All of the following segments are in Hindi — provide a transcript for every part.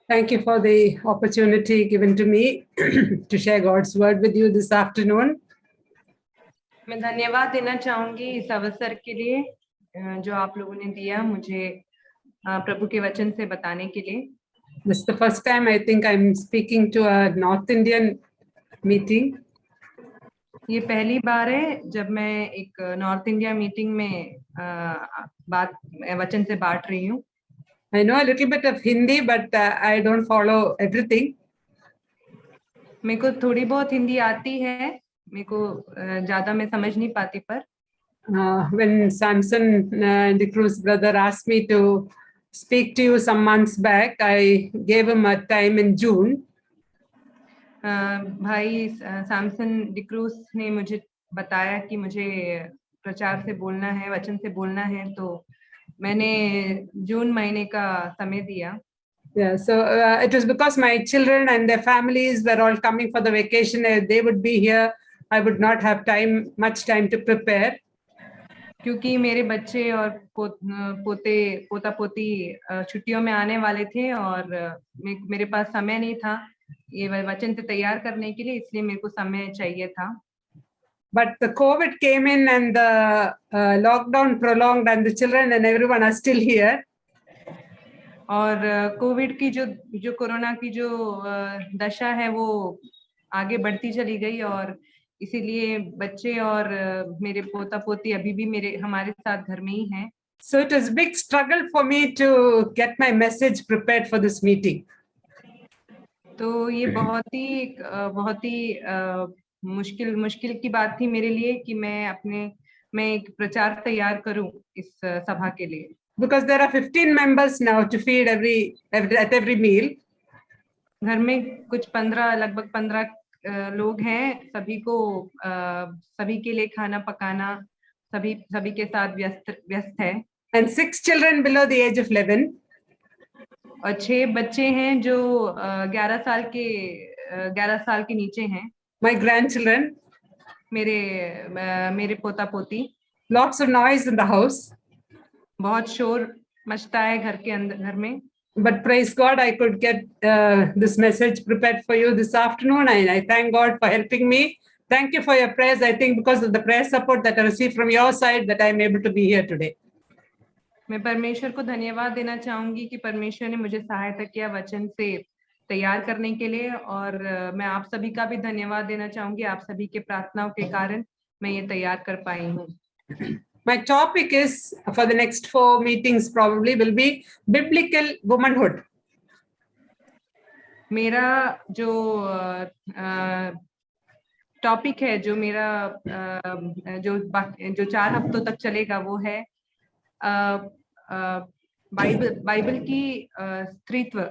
Thank you for the opportunity given to me to share God's word with you this afternoon. मैं धन्यवाद देना चाहूंगी इस अवसर के लिए जो आप लोगों ने दिया मुझे प्रभु के वचन से बताने के लिए. This is the first time I think I'm speaking to a North Indian meeting. ये पहली बार है जब मैं एक नॉर्थ इंडिया मीटिंग में वचन से बांट रही हूँ. I know a little bit of Hindi, but I don't follow everything. मेरे को थोड़ी बहुत हिंदी आती है, मेरे को ज्यादा मैं समझ नहीं पाती पर. When Samson de Cruz brother asked me to speak to you some months back, I gave him a time in June. भाई सैमसन डिक्रूज ने मुझे बताया कि मुझे प्रचार से बोलना है, वचन से बोलना है, तो मैंने जून महीने का समय दिया. Yeah, so it was because my children and their families were all coming for the vacation. They would be here. I would not have much time to prepare. क्योंकि मेरे बच्चे और पोता पोती छुट्टियों में आने वाले थे और मेरे पास समय नहीं था ये वचन से तैयार करने के लिए, इसलिए मेरे को समय चाहिए था. But the COVID came in and the lockdown prolonged and the children and everyone are still here. और कोविड की जो कोरोना की जो दशा है वो आगे बढ़ती चली गई और इसीलिए बच्चे और मेरे पोता पोती अभी भी हमारे साथ घर में ही हैं. So it was a big struggle for me to get my message prepared for this meeting. तो ये बहुत ही मुश्किल की बात थी मेरे लिए कि मैं एक प्रचार तैयार करूं इस सभा के लिए. Because there are 15 members now to feed at every meal. घर में लगभग 15 लोग हैं, सभी के लिए खाना पकाना सभी के साथ व्यस्त है. And 6 children below the age of 11. और 6 बच्चे हैं जो 11 साल के नीचे हैं. My grandchildren. मेरे पोता पोती. Lots of noise in the house. बहुत शोर मचता है घर में. But praise God, I could get this message prepared for you this afternoon, and I thank God for helping me. Thank you for your prayers. I think because of the prayer support that I received from your side, that I'm able to be here today. मैं परमेश्वर को धन्यवाद देना चाहूंगी कि परमेश्वर ने मुझे सहायता किया वचन से तैयार करने के लिए, और मैं आप सभी का भी धन्यवाद देना चाहूंगी. आप सभी के प्रार्थनाओं के कारण मैं ये तैयार कर पाई हूँ. My topic is, for the next 4 meetings probably, will be biblical womanhood. मेरा जो टॉपिक है, जो मेरा जो 4 हफ्तों तक चलेगा, वो है बाइबल की स्त्रीत्व.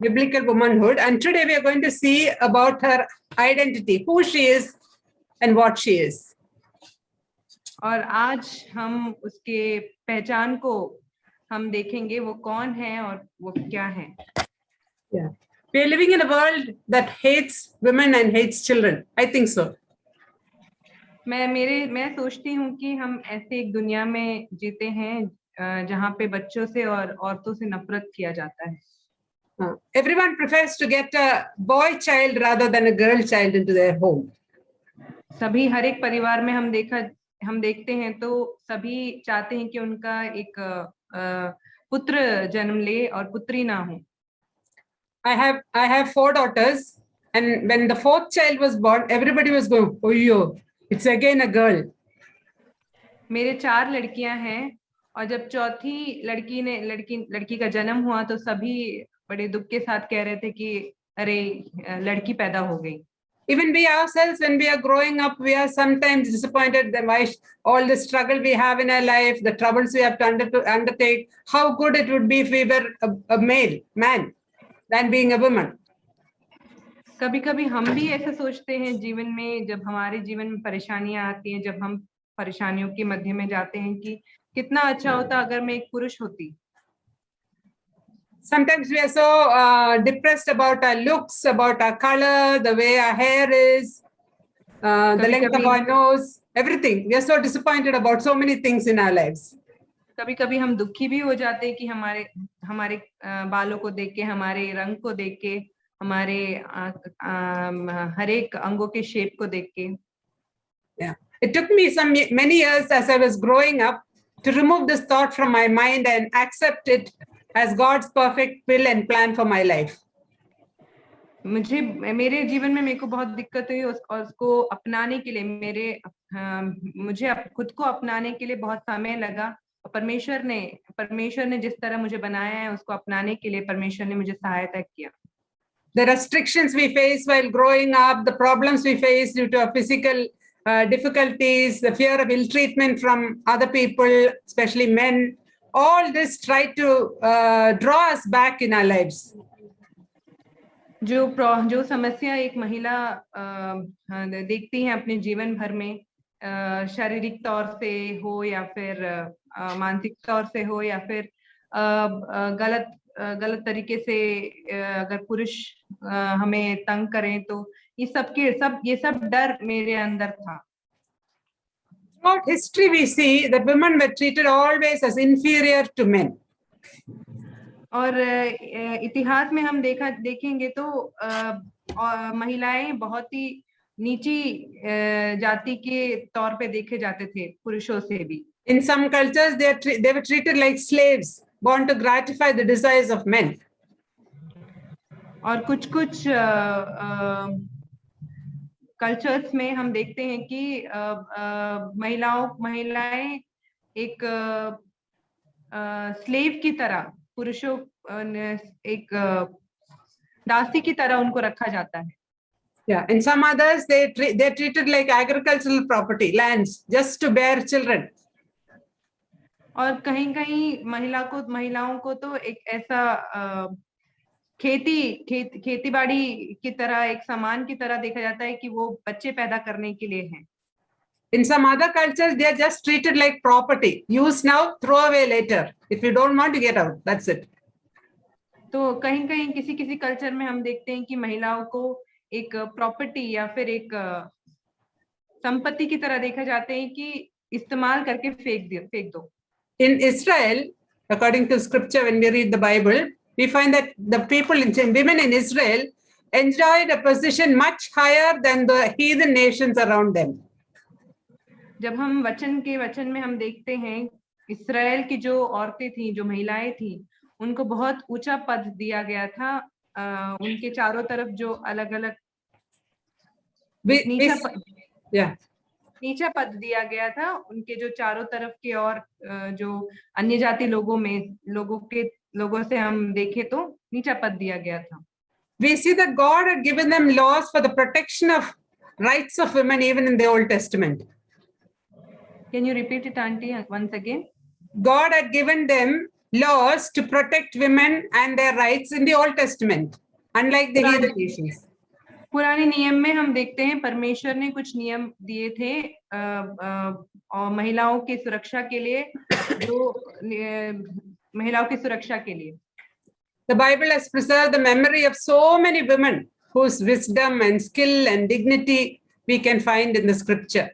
Biblical womanhood, and today we are going to see about her identity, who she is and what she is. और आज हम उसके पहचान को हम देखेंगे, वो कौन है और वो क्या है. Yeah. We are living in a world that hates women and hates children. I think so. मैं सोचती हूँ कि हम ऐसे एक दुनिया में जीते हैं जहाँ पे बच्चों से और औरतों से नफरत किया जाता है. Everyone prefers to get a boy child rather than a girl child into their home. सभी हर एक परिवार में हम देखते हैं तो सभी चाहते हैं कि उनका एक पुत्र जन्म ले और पुत्री ना हो. I have 4 daughters, and when the 4th child was born, everybody was going, "Oh, yo, it's again a girl." मेरे 4 लड़कियां हैं, और जब चौथी लड़की का जन्म हुआ तो सभी बड़े दुख के साथ कह रहे थे कि अरे लड़की पैदा हो गई. Even we ourselves, when we are growing up, we are sometimes disappointed that why all the struggle we have in our life, the troubles we have to undertake, how good it would be if we were a man than being a woman. कभी-कभी हम भी ऐसा सोचते हैं जीवन में, जब हमारे जीवन में परेशानियां आती हैं, जब हम परेशानियों के मध्य में जाते हैं, कि कितना अच्छा होता अगर मैं एक पुरुष होती. Sometimes we are so depressed about our looks, about our color, the way our hair is, the length of our nose, everything. We are so disappointed about so many things in our lives. कभी कभी हम दुखी भी हो जाते हैं कि हमारे हमारे बालों को देख के, हमारे रंग को देख के, हमारे हर एक अंगों के शेप को देख के। Yeah. It took me many years as I was growing up to remove this thought from my mind and accept it as God's perfect will and plan for my life. मेरे जीवन में मेरे को बहुत दिक्कत हुई और उसको अपनाने के लिए मुझे खुद को अपनाने के लिए बहुत समय लगा। और परमेश्वर ने जिस तरह मुझे बनाया है उसको अपनाने के लिए परमेश्वर ने मुझे सहायता किया। The restrictions we face while growing up, the problems we face due to our physical difficulties, the fear of ill treatment from other people, especially men, all this try to draw us back in our lives. जो समस्या एक महिला देखती है अपने जीवन भर में, शारीरिक तौर से हो या फिर मानसिक तौर से हो या फिर गलत तरीके से अगर पुरुष हमें तंग करें, तो ये सब डर मेरे अंदर था। Throughout history, we see that women were treated always as inferior to men. और इतिहास में हम देखेंगे तो महिलाएं बहुत ही नीची जाति के तौर पे देखे जाते थे पुरुषों से भी। In some cultures, they were treated like slaves, born to gratify the desires of men. और कुछ कल्चर्स में हम देखते हैं कि महिलाएं एक स्लेव की तरह, पुरुषों एक दासी की तरह उनको रखा जाता है। Yeah, in some others, they're treated like agricultural property, lands, just to bear children. और कहीं महिलाओं को तो एक ऐसा खेती बाड़ी की तरह, एक सामान की तरह देखा जाता है कि वो बच्चे पैदा करने के लिए है। In some other cultures, they are just treated like property. Use now, throw away later. If you don't want to get out, that's it. तो कहीं किसी कल्चर में हम देखते हैं कि महिलाओं को एक प्रॉपर्टी या फिर एक संपत्ति की तरह देखा जाते हैं कि इस्तेमाल करके फेंक दो। In Israel, according to scripture, when we read the Bible, we find that the women in Israel enjoyed a position much higher than the heathen nations around them. जब हम वचन में हम देखते हैं, इस्राएल की जो औरतें थी, जो महिलाएं थी, उनको बहुत ऊंचा पद दिया गया था। उनके चारों तरफ जो अलग-अलग नीचा पद दिया गया था, उनके जो चारों तरफ के और जो अन्य जाति लोगों से हम देखें तो नीचा पद दिया गया था। We see that God had given them laws for the protection of rights of women even in the Old Testament. Can you repeat it, Auntie, once again? God had given them laws to protect women and their rights in the Old Testament, unlike the heathen nations. पुराने नियम में हम देखते हैं परमेश्वर ने कुछ नियम दिए थे और महिलाओं की सुरक्षा के लिए, महिलाओं की सुरक्षा के लिए। The Bible has preserved the memory of so many women whose wisdom and skill and dignity we can find in the scripture.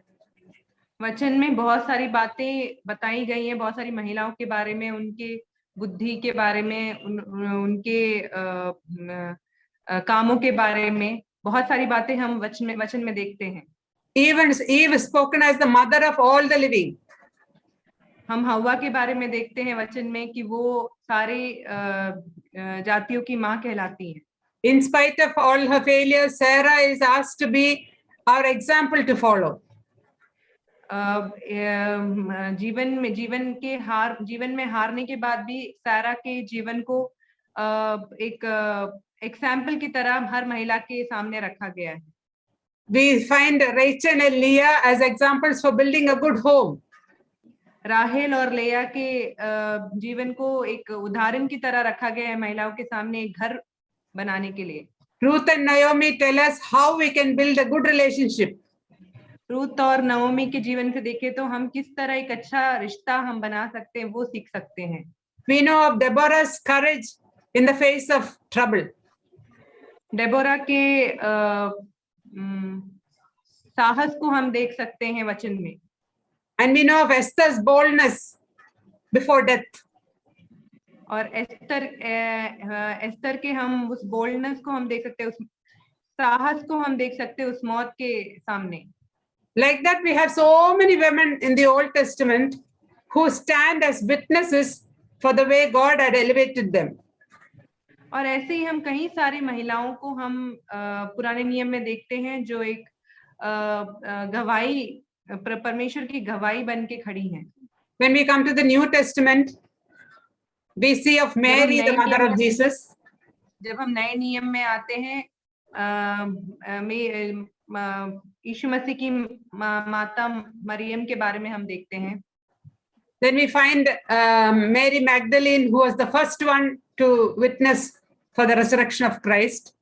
वचन में बहुत सारी बातें बताई गई हैं, बहुत सारी महिलाओं के बारे में, उनके बुद्धि के बारे में, उनके कामों के बारे में बहुत सारी बातें हम वचन में देखते हैं। Even Eve is spoken as the mother of all the living. हम हव्वा के बारे में देखते हैं वचन में कि वो सारी जातियों की माँ कहलाती हैं। In spite of all her failures, Sarah is asked to be our example to follow. जीवन में हारने के बाद भी सारा के जीवन को एक एग्जाम्पल की तरह हर महिला के सामने रखा गया है। We find Rachel and Leah as examples for building a good home. राहेल और लेया के जीवन को एक उदाहरण की तरह रखा गया है महिलाओं के सामने एक घर बनाने के लिए। Ruth and Naomi tell us how we can build a good relationship. Ruth और नवोमी के जीवन से देखें तो हम किस तरह एक अच्छा रिश्ता हम बना सकते हैं, वो सीख सकते हैं। We know of Deborah's courage in the face of trouble. Deborah के साहस को हम देख सकते हैं वचन में। And we know of Esther's boldness before death. और एस्तर के हम उस बोल्डनेस को हम देख सकते हैं, उस साहस को हम देख सकते हैं उस मौत के सामने. Like that, we have so many women in the Old Testament who stand as witnesses for the way God had elevated them. और ऐसे ही हम कई सारी महिलाओं को हम पुराने नियम में देखते हैं जो एक गवाही, परमेश्वर की गवाही बन के खड़ी हैं. When we come to the New Testament, we see of Mary, the mother of Jesus. जब हम नए नियम में आते हैं, यीशु मसीह की माता मरियम के बारे में हम देखते हैं. Then we find Mary Magdalene, who was the first one to witness for the resurrection of Christ.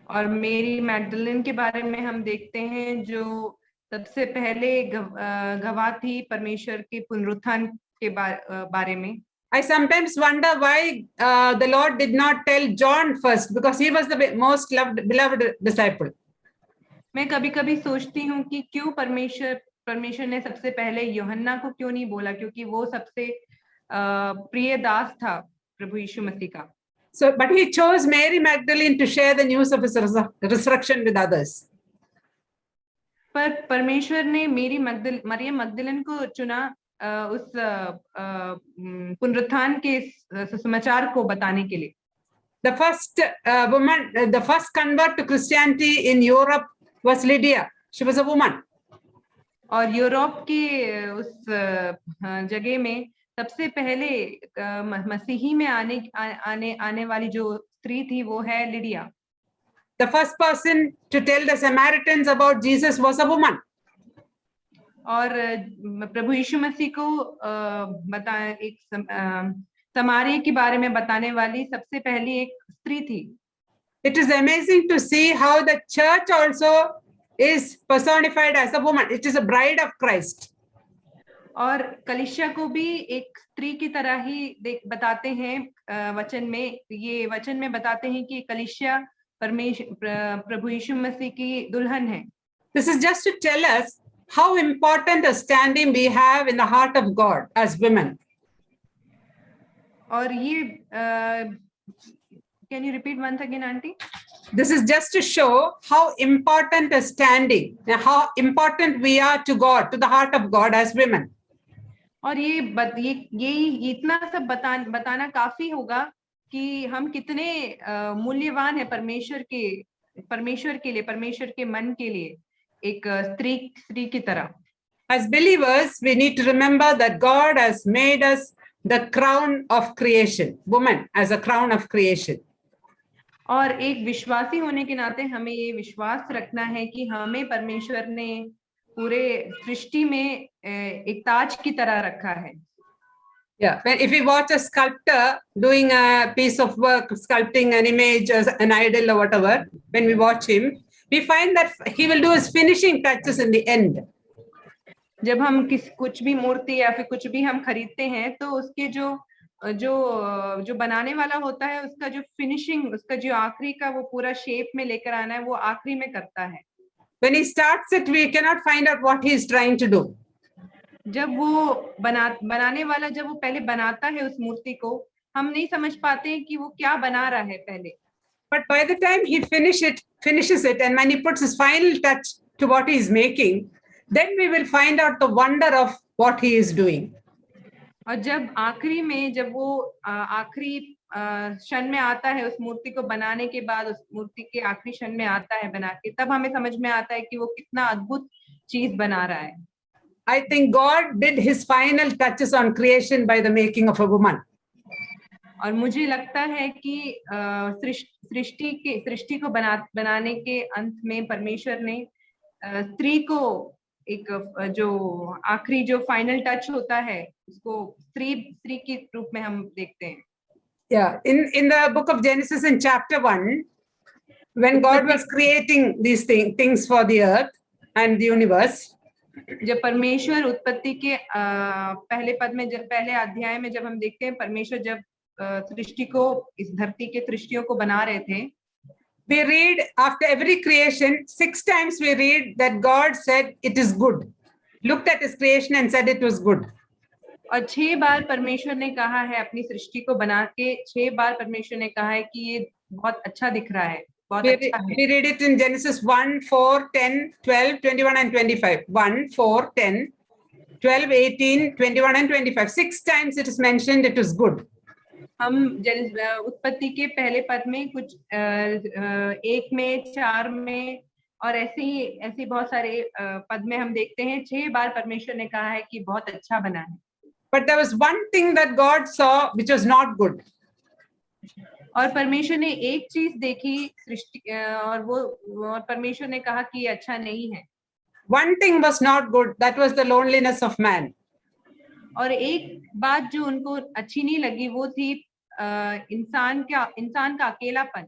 और मेरी मैगदलेन के बारे में हम देखते हैं जो सबसे पहले गवाह थी परमेश्वर के पुनरुत्थान के बारे में. I sometimes wonder why the Lord did not tell John first, because he was the most beloved disciple. मैं कभी-कभी सोचती हूँ कि क्यों परमेश्वर ने सबसे पहले यूहन्ना को क्यों नहीं बोला, क्योंकि वो सबसे प्रिय दास था प्रभु यीशु मसीह का. So, but he chose Mary Magdalene to share the news of his resurrection with others. पर परमेश्वर ने मरियम मगदलेन को चुना उस पुनरुत्थान के समाचार को बताने के लिए. The first woman, the first convert to Christianity in Europe was Lydia. She was a woman. और यूरोप की उस जगह में सबसे पहले मसीही में आने वाली जो स्त्री थी वो है Lydia. The first person to tell the Samaritans about Jesus was a woman. और प्रभु यीशु मसीह को एक समारिया के बारे में बताने वाली सबसे पहली एक स्त्री थी. It is amazing to see how the church also is personified as a woman. It is a bride of Christ. और कलीसिया को भी एक स्त्री की तरह ही बताते हैं वचन में. ये वचन में बताते हैं कि कलीसिया प्रभु यीशु मसीह की दुल्हन है. This is just to tell us how important a standing we have in the heart of God as women. और ये can you repeat once again, auntie? This is just to show how important a standing, how important we are to God, to the heart of God as women. और ये इतना सब बताना काफी होगा कि हम कितने मूल्यवान है परमेश्वर के लिए, परमेश्वर के मन के लिए एक स्त्री की तरह. As believers, we need to remember that God has made us the crown of creation, woman as a crown of creation. और एक विश्वासी होने के नाते हमें ये विश्वास रखना है कि हमें परमेश्वर ने पूरे सृष्टि में एक ताज की तरह रखा है. Yeah, if we watch a sculptor doing a piece of work, sculpting an image, an idol or whatever, when we watch him, we find that he will do his finishing touches in the end. जब हम कुछ भी मूर्ति या फिर कुछ भी हम खरीदते हैं तो उसके जो बनाने वाला होता है उसका जो फिनिशिंग, उसका जो आखिरी का वो पूरा शेप में लेकर आना है वो आखिरी में करता है. When he starts it, we cannot find out what he is trying to do. जब वो बनाने वाला जब वो पहले बनाता है उस मूर्ति को, हम नहीं समझ पाते हैं कि वो क्या बना रहा है पहले. But by the time he finishes it, and when he puts his final touch to what he is making, then we will find out the wonder of what he is doing. और जब आखिरी में जब वो आखिरी क्षण में आता है उस मूर्ति को बनाने के बाद, उस मूर्ति के आखिरी क्षण में आता है बना के, तब हमें समझ में आता है कि वो कितना अद्भुत चीज बना रहा है. I think God did his final touches on creation by the making of a woman. और मुझे लगता है कि सृष्टि को बनाने के अंत में परमेश्वर ने स्त्री को एक जो आखिरी जो फाइनल टच होता है उसको स्त्री के रूप में हम देखते हैं. Yeah, in the book of Genesis in chapter 1, when God was creating these things for the earth and the universe, जब परमेश्वर उत्पत्ति के पहले पद में, जब पहले अध्याय में जब हम देखते हैं परमेश्वर जब सृष्टि को, इस धरती के सृष्टियों को बना रहे थे, we read after every creation 6 times we read that God said it is good, looked at his creation and said it was good. और 6 बार परमेश्वर ने कहा है, अपनी सृष्टि को बना के 6 बार परमेश्वर ने कहा है कि ये बहुत अच्छा दिख रहा है, बहुत अच्छा है। We read it in Genesis 1, 4, 10, 12, 21 and 25. 1, 4, 10, 12, 18, 21 and 25. 6 times it is mentioned it is good. हम उत्पत्ति के पहले पद में कुछ 1 में, 4 में और ऐसे बहुत सारे पद में हम देखते हैं 6 बार परमेश्वर ने कहा है कि बहुत अच्छा बना है। But there was one thing that God saw which was not good. और परमेश्वर ने एक चीज देखी सृष्टि और परमेश्वर ने कहा कि ये अच्छा नहीं है। One thing was not good, that was the loneliness of man. और एक बात जो उनको अच्छी नहीं लगी वो थी इंसान का अकेलापन।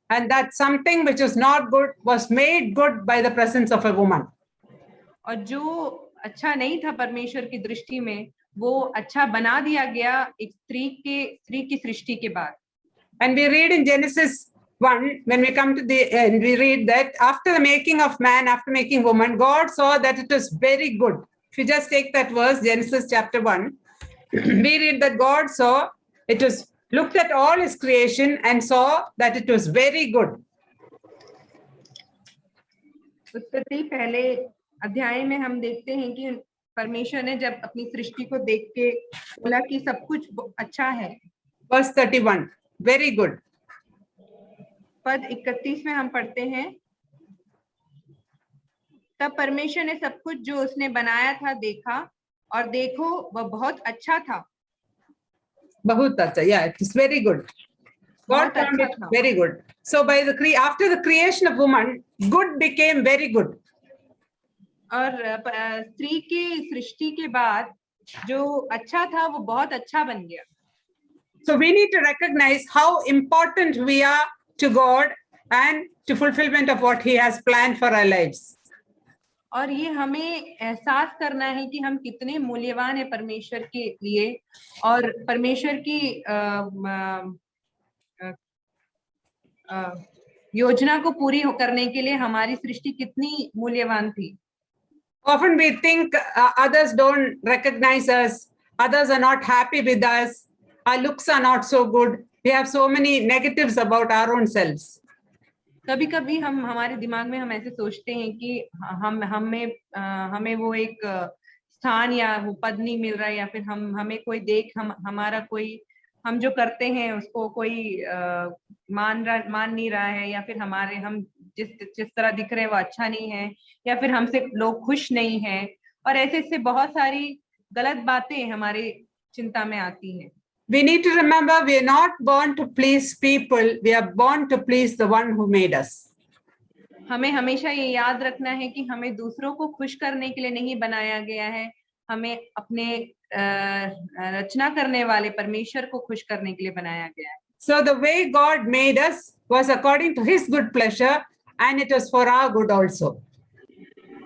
And that something which was not good was made good by the presence of a woman. और जो अच्छा नहीं था परमेश्वर की दृष्टि में वो अच्छा बना दिया गया एक स्त्री की सृष्टि के बाद। And we read in Genesis 1, when we come to the end, we read that after the making of man, after making woman, God saw that it was very good. If you just take that verse, Genesis chapter 1, we read that God saw, it was looked at all his creation and saw that it was very good. उत्पत्ति पहले अध्याय में हम देखते हैं कि परमेश्वर ने जब अपनी सृष्टि को देख के बोला कि सब कुछ अच्छा है। Verse 31, very good. पद 31 में हम पढ़ते हैं, तब परमेश्वर ने सब कुछ जो उसने बनाया था देखा और देखो वह बहुत अच्छा था। बहुत अच्छा, yeah, it is very good. God found it very good. So by after the creation of woman, good became very good. और स्त्री की सृष्टि के बाद जो अच्छा था वो बहुत अच्छा बन गया। So we need to recognize how important we are to God and to fulfillment of what He has planned for our lives. और ये हमें एहसास करना है कि हम कितने मूल्यवान है परमेश्वर के लिए और परमेश्वर की योजना को पूरी करने के लिए हमारी सृष्टि कितनी मूल्यवान थी। Often we think others don't recognize us, others are not happy with us, our looks are not so good. We have so many negatives about our own selves. कभी कभी हम हमारे दिमाग में हम ऐसे सोचते हैं कि हमें वो एक स्थान या वो पद नहीं मिल रहा है या फिर हमें कोई हमारा कोई हम जो करते हैं उसको कोई मान नहीं रहा है या फिर हम जिस तरह दिख रहे हैं वो अच्छा नहीं है या फिर हमसे लोग खुश नहीं है और ऐसे बहुत सारी गलत बातें हमारे चिंता में आती हैं। We need to remember we are not born to please people, we are born to please the one who made us. हमें हमेशा ये याद रखना है कि हमें दूसरों को खुश करने के लिए नहीं बनाया गया है, हमें अपने रचना करने वाले परमेश्वर को खुश करने के लिए बनाया गया है। So the way God made us was according to His good pleasure and it was for our good also.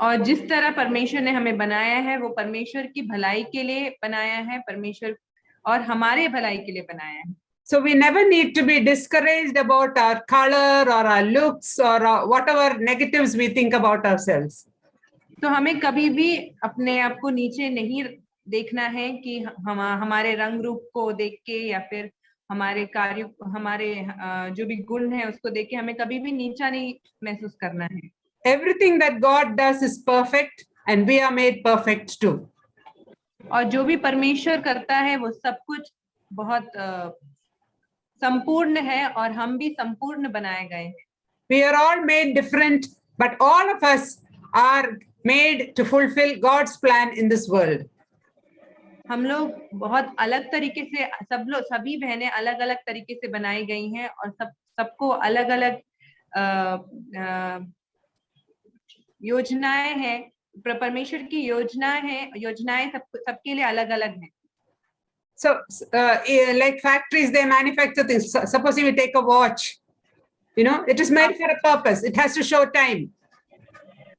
और जिस तरह परमेश्वर ने हमें बनाया है वो परमेश्वर की भलाई के लिए बनाया है, परमेश्वर और हमारे भलाई के लिए बनाया है। So we never need to be discouraged about our color or our looks or whatever negatives we think about ourselves. तो हमें कभी भी अपने आप को नीचे नहीं देखना है कि हमारे रंग रूप को देख के या फिर हमारे कार्य हमारे जो भी गुण है उसको देख के हमें कभी भी नीचा नहीं महसूस करना है। Everything that God does is perfect and we are made perfect too. और जो भी परमेश्वर करता है वो सब कुछ बहुत संपूर्ण है और हम भी संपूर्ण बनाए गए हैं। We are all made different, but all of us are made to fulfill God's plan in this world. हम लोग बहुत अलग तरीके से सभी बहनें अलग अलग तरीके से बनाई गई हैं और सबको अलग अलग योजनाएं हैं, परमेश्वर की योजनाएं सबके लिए अलग अलग हैं। So like factories, they manufacture things. Suppose we take a watch, it is made for a purpose. It has to show time.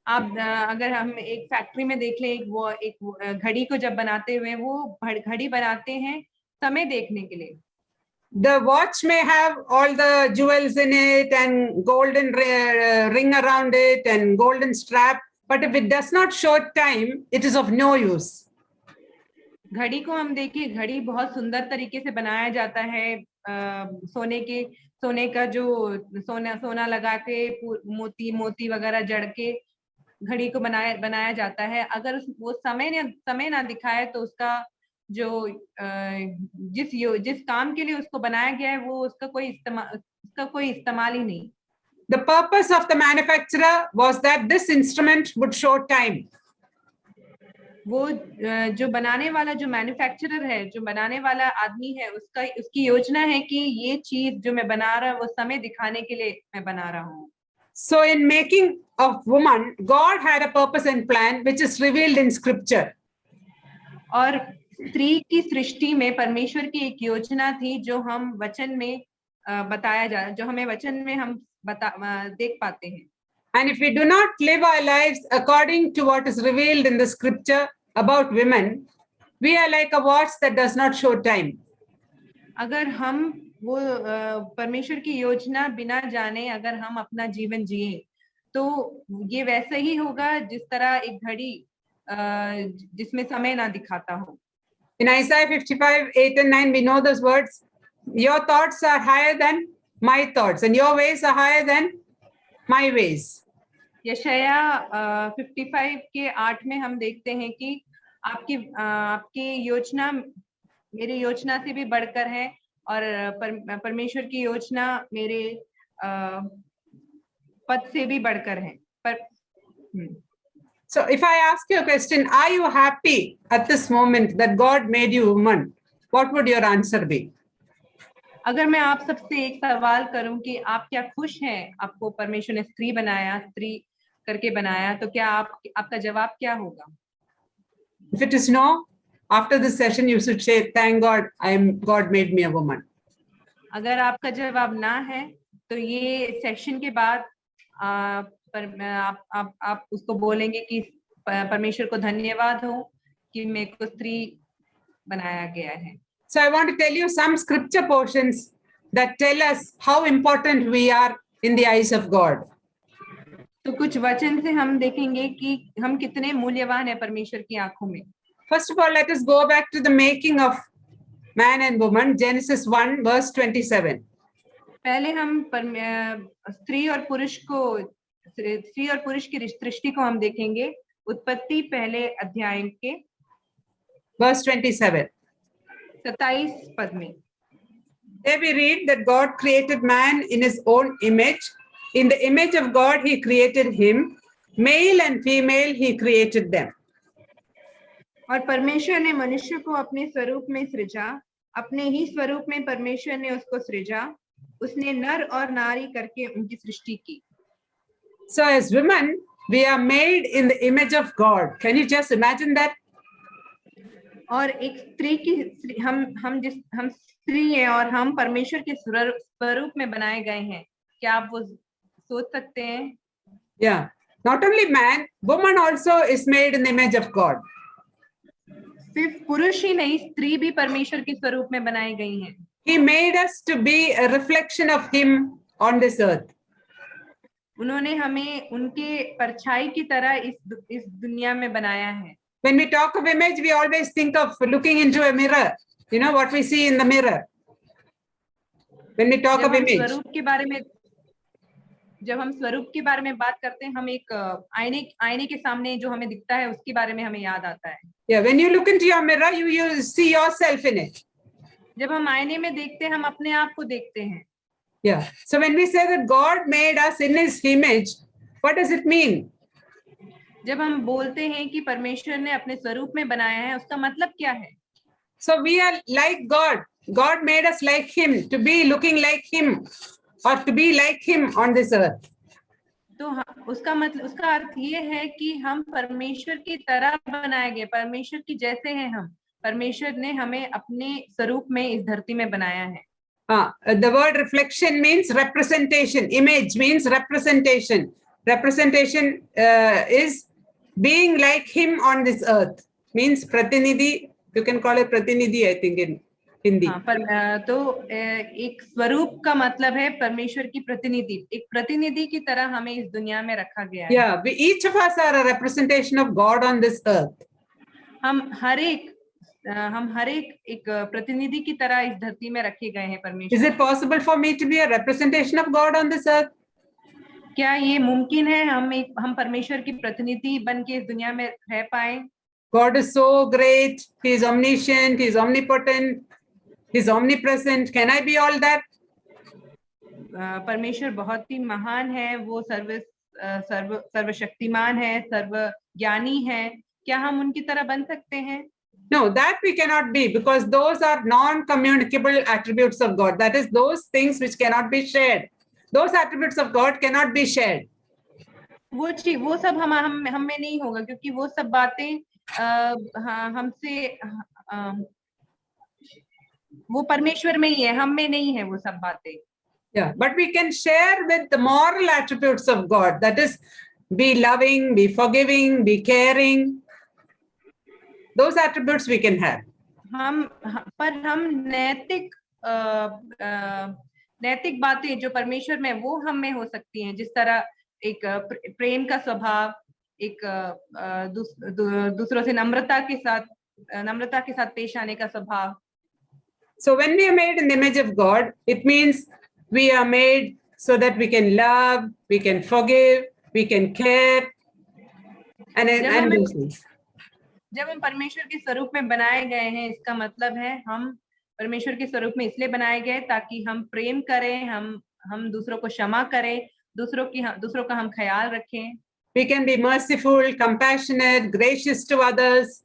आप अगर हम एक फैक्ट्री में देख लें एक घड़ी को जब बनाते हुए वो घड़ी बनाते हैं समय देखने के लिए। The watch may have all the jewels in it and golden ring around it and golden strap, but if it does not show time, it is of no use. घड़ी को हम देखिए, घड़ी बहुत सुंदर तरीके से बनाया जाता है। सोने का जो सोना लगा के मोती मोती वगैरह जड़ के घड़ी को बनाया जाता है। अगर वो समय ना दिखाए तो उसका जो जिस काम के लिए उसको बनाया गया है वो उसका कोई इस्तेमाल ही नहीं। The purpose of the manufacturer was that this instrument would show time. वो जो बनाने वाला, जो मैन्युफैक्चरर है, जो बनाने वाला आदमी है, उसकी योजना है कि ये चीज जो मैं बना रहा हूँ वो समय दिखाने के लिए मैं बना रहा हूँ। So in making of woman, God had a purpose and plan which is revealed in scripture. और स्त्री की सृष्टि में परमेश्वर की एक योजना थी जो हम वचन में जो हमें वचन में हम देख पाते हैं। And if we do not live our lives according to what is revealed in the scripture about women, we are like a watch that does not show time. अगर हम वो परमेश्वर की योजना बिना जाने अगर हम अपना जीवन जिए तो ये वैसे ही होगा जिस तरह एक घड़ी जिसमें समय ना दिखाता हो। In Isaiah 55:8-9, we know those words. Your thoughts are higher than my thoughts, and your ways are higher than my ways. यशाया 55 के 8 में हम देखते हैं कि आपकी योजना मेरी योजना से भी बढ़कर है और परमेश्वर की योजना मेरे पद से भी बढ़कर है। So if I ask you a question, are you happy at this moment that God made you woman? What would your answer be? अगर मैं आप सबसे एक सवाल करूं कि आप क्या खुश हैं, आपको परमेश्वर ने स्त्री करके बनाया, तो क्या आपका जवाब क्या होगा? If it is no, after this session you should say, thank God, God made me a woman. अगर आपका जवाब ना है तो ये सेशन के बाद आप उसको बोलेंगे कि परमेश्वर को धन्यवाद हो कि मेरे को स्त्री बनाया गया है। So I want to tell you some scripture portions that tell us how important we are in the eyes of God. तो कुछ वचन से हम देखेंगे कि हम कितने मूल्यवान हैं परमेश्वर की आंखों में। First of all, let us go back to the making of man and woman, Genesis 1:27. पहले हम स्त्री और पुरुष की सृष्टि को हम देखेंगे, उत्पत्ति पहले अध्याय के verse 27. 27 पद में। There we read that God created man in his own image. In the image of God, he created him. Male and female, he created them. और परमेश्वर ने मनुष्य को अपने स्वरूप में सृजा, अपने ही स्वरूप में परमेश्वर ने उसको सृजा, उसने नर और नारी करके उनकी सृष्टि की। So as women, we are made in the image of God. Can you just imagine that? और एक स्त्री की हम स्त्री हैं और हम परमेश्वर के स्वरूप में बनाए गए हैं। क्या आप वो सोच सकते हैं? Yeah. Not only man, woman also is made in the image of God. सिर्फ पुरुष ही नहीं, स्त्री भी परमेश्वर के स्वरूप में बनाई गई हैं। He made us to be a reflection of him on this earth. उन्होंने हमें उनके परछाई की तरह इस दुनिया में बनाया है। When we talk of image, we always think of looking into a mirror. You know what we see in the mirror. When we talk of image. जब हम स्वरूप के बारे में बात करते हैं, हम एक आईने के सामने जो हमें दिखता है उसके बारे में हमें याद आता है। Yeah, when you look into your mirror, you see yourself in it. जब हम आईने में देखते हैं, हम अपने आप को देखते हैं। Yeah. So when we say that God made us in His image, what does it mean? जब हम बोलते हैं कि परमेश्वर ने अपने स्वरूप में बनाया है, उसका मतलब क्या है? So we are like God. God made us like Him, to be looking like Him, or to be like Him on this earth. तो उसका अर्थ ये है कि हम परमेश्वर की तरह बनाए गए, परमेश्वर की जैसे हैं हम। परमेश्वर ने हमें अपने स्वरूप में इस धरती में बनाया है। The word reflection means representation. Image means representation. Representation is being like Him on this earth. Means pratinidhi. You can call it pratinidhi, I think, in Hindi. तो एक स्वरूप का मतलब है परमेश्वर की प्रतिनिधि। एक प्रतिनिधि की तरह हमें इस दुनिया में रखा गया है। Yeah, each of us are a representation of God on this earth. हम हर एक हम हर एक प्रतिनिधि की तरह इस धरती में रखे गए हैं Is परमेश्वर। it possible for me to be a representation of God on this earth? क्या ये मुमकिन है हम परमेश्वर की प्रतिनिधि बन के इस दुनिया में रह पाए? God is so great. He is omniscient. He is omnipotent. He is omnipresent. Can I be all that? परमेश्वर बहुत ही महान है, वो सर्वशक्तिमान है, सर्वज्ञानी है। क्या हम उनकी तरह बन सकते हैं? No, that we cannot be, because those are non-communicable attributes of God. That is, those things which cannot be shared. Those attributes of God cannot be shared. वो सब हम में नहीं होगा, क्योंकि वो सब बातें हमसे वो परमेश्वर में ही है, हम में नहीं है वो सब बातें। Yeah, but we can share with the moral attributes of God. That is, be loving, be forgiving, be caring. Those attributes we can have. पर हम नैतिक बातें जो परमेश्वर में, वो हम में हो सकती हैं, जिस तरह एक प्रेम का स्वभाव, एक दूसरों से नम्रता के साथ पेश आने का स्वभाव। So when we are made in the image of God, it means we are made so that we can love, we can forgive, we can care, and those things. जब हम परमेश्वर के स्वरूप में बनाए गए हैं, इसका मतलब है हम परमेश्वर के स्वरूप में इसलिए बनाए गए ताकि हम प्रेम करें, हम दूसरों को क्षमा करें, दूसरों का हम ख्याल रखें। We can be merciful, compassionate, gracious to others.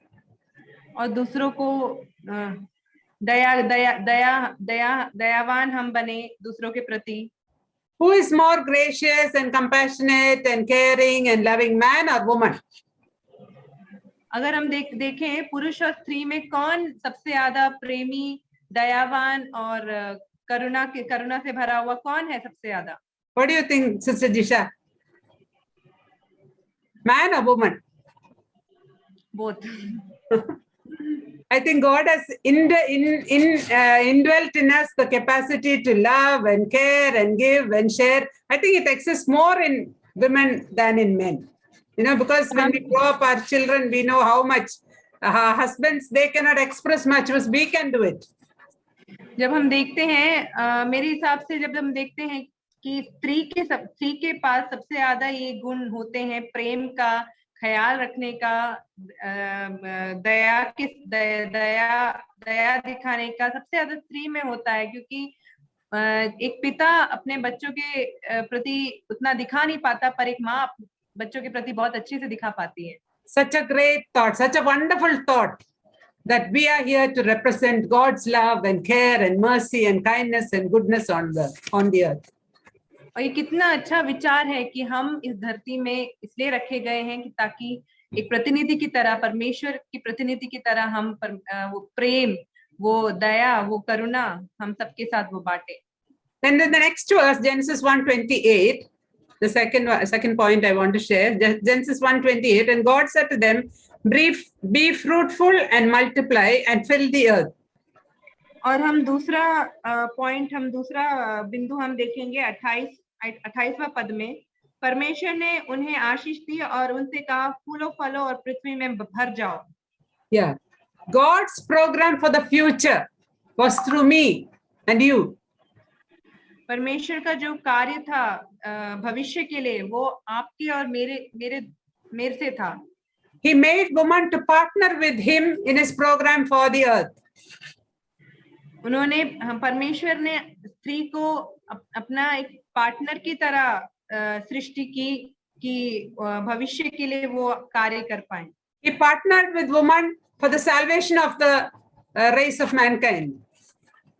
और दूसरों को दयावान हम बने दूसरों के प्रति। Who is more gracious and compassionate and caring and loving, man or woman? अगर हम देखें पुरुष और स्त्री में कौन सबसे ज्यादा प्रेमी, दयावान और करुणा से भरा हुआ कौन है सबसे ज्यादा? What do you think, Sister Jisha? Man or woman? Both. I think God has indwelt in us the capacity to love and care and give and share. I think it exists more in women than in men. Because when we grow up our children, we know how much husbands, they cannot express much, but we can do it. जब हम देखते हैं, मेरे हिसाब से जब हम देखते हैं कि स्त्री के पास सबसे ज्यादा ये गुण होते हैं, प्रेम का, ख्याल रखने का, दया दिखाने का, सबसे ज्यादा स्त्री में होता है, क्योंकि एक पिता अपने बच्चों के प्रति उतना दिखा नहीं पाता, पर एक माँ बच्चों के प्रति बहुत अच्छे से दिखा पाती है। Such a great thought, such a wonderful thought, that we are here to represent God's love and care and mercy and kindness and goodness on the earth. और ये कितना अच्छा विचार है कि हम इस धरती में इसलिए रखे गए हैं कि ताकि एक प्रतिनिधि की तरह, परमेश्वर की प्रतिनिधि की तरह हम वो प्रेम, वो दया, वो करुणा हम सबके साथ वो बांटे। Then the next verse, Genesis 1:28, the second point I want to share, Genesis 1:28, and God said to them, be fruitful and multiply and fill the earth. और हम दूसरा बिंदु हम देखेंगे 28वां पद में, परमेश्वर ने उन्हें आशीष दी और उनसे कहा, फूलो फलो और पृथ्वी में भर जाओ। Yeah, God's program for the future was through me and you. परमेश्वर का जो कार्य था भविष्य के लिए, वो आपके और मेरे से था। He made woman to partner with him in his program for the earth. परमेश्वर ने स्त्री को अपना एक पार्टनर की तरह सृष्टि की कि भविष्य के लिए वो कार्य कर पाए। He partnered with woman for the salvation of the race of mankind.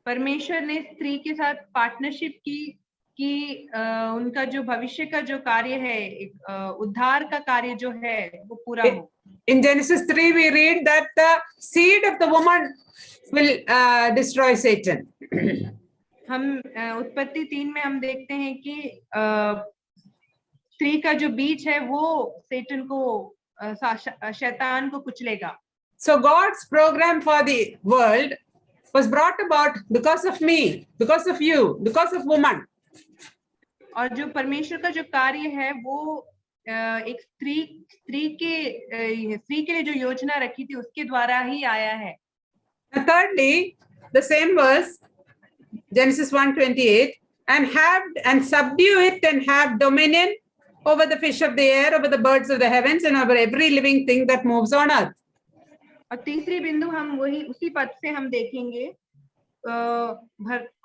परमेश्वर ने स्त्री के साथ पार्टनरशिप की कि उनका जो भविष्य का जो कार्य है, एक उद्धार का कार्य जो है, वो पूरा हो। In Genesis 3 we read that the seed of the woman will destroy Satan. हम उत्पत्ति 3 में हम देखते हैं कि स्त्री का जो बीज है वो शैतान को कुचलेगा। So God's program for the world was brought about because of me, because of you, because of woman. और जो परमेश्वर का जो कार्य है वो एक स्त्री के लिए जो योजना रखी थी उसके द्वारा ही आया है। And thirdly, the same verse, Genesis 1:28, and subdue it and have dominion over the fish of the air, over the birds of the heavens, and over every living thing that moves on earth. और तीसरी बिंदु हम वही उसी पद से हम देखेंगे,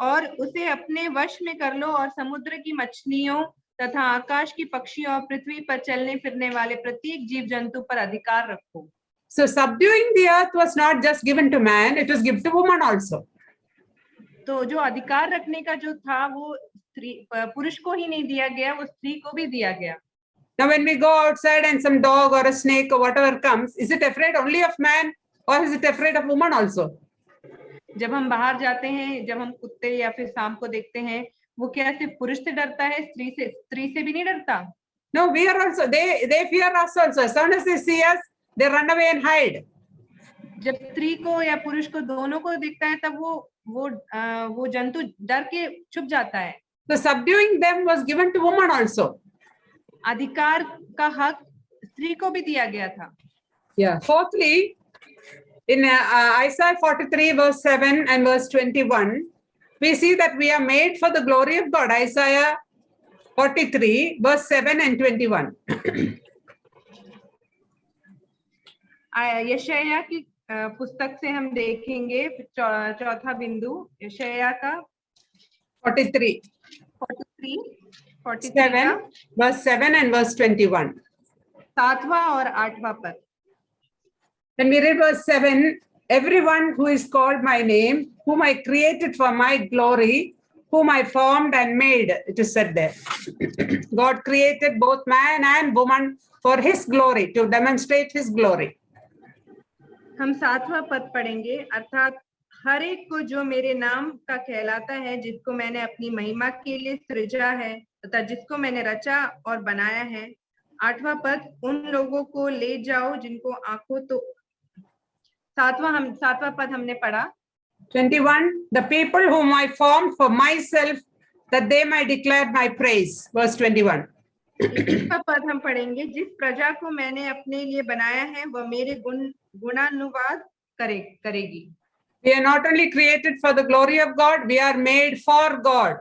और उसे अपने वश में कर लो और समुद्र की मछलियों तथा आकाश की पक्षियों और पृथ्वी पर चलने फिरने वाले प्रत्येक जीव जंतु पर अधिकार रखो. So subduing the earth was not just given to man, it was given to woman also. तो जो अधिकार रखने का जो था वो स्त्री पुरुष को ही नहीं दिया गया, वो स्त्री को भी दिया गया. Now when we go outside and some dog or a snake or whatever comes, is it afraid only of man or is it afraid of woman also? जब हम बाहर जाते हैं, जब हम कुत्ते या फिर सांप को देखते हैं, वो क्या सिर्फ पुरुष से डरता है, स्त्री से भी नहीं डरता? No, we are also, they fear us also. As soon as they see us, they run away and hide. जब स्त्री को या पुरुष को दोनों को दिखता है, तब वो जंतु डर के छुप जाता है. So subduing them was given to woman also. अधिकार का हक स्त्री को भी दिया गया था. Yeah. Fourthly, in Isaiah 43 verse 7 and verse 21, we see that we are made for the glory of God. Isaiah 43 verse 7 and 21. यशायाह की पुस्तक से हम देखेंगे चौथा बिंदु, यशायाह का 43 7 verse 7 and verse 21. 7वां और 8वां पद. When we read verse 7, everyone who is called my name, whom I created for my glory, whom I formed and made, it is said there. God created both man and woman for his glory, to demonstrate his glory. हम 7वां पद पढ़ेंगे, अर्थात हर एक को जो मेरे नाम का कहलाता है, जिसको मैंने अपनी महिमा के लिए सृजा है तथा जिसको मैंने रचा और बनाया है. 8वां पद, उन लोगों को ले जाओ जिनको आंखों तो 7वां पद हमने पढ़ा. 21, the people whom I formed for myself, that they might declare my praise. Verse 21. 21वां पद हम पढ़ेंगे, जिस प्रजा को मैंने अपने लिए बनाया है वह मेरे गुणानुवाद करेगी. We are not only created for the glory of God, we are made for God.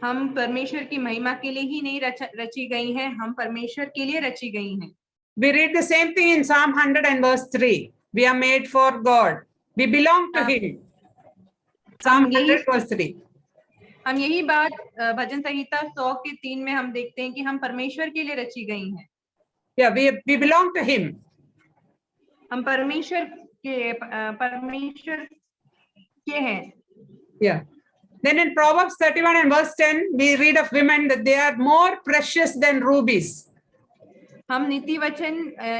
हम परमेश्वर की महिमा के लिए ही नहीं रची गई हैं, हम परमेश्वर के लिए रची गई हैं. We read the same thing in Psalm 100 and verse 3. We are made for God. We belong to Him. Psalm 100 verse 3. हम यही बात भजन संहिता 100 के 3 में हम देखते हैं कि हम परमेश्वर के लिए रची गई हैं. Yeah, we belong to Him. हम परमेश्वर के हैं. Yeah. Then in Proverbs 31 and verse 10, we read of women that they are more precious than rubies. हम नीति वचन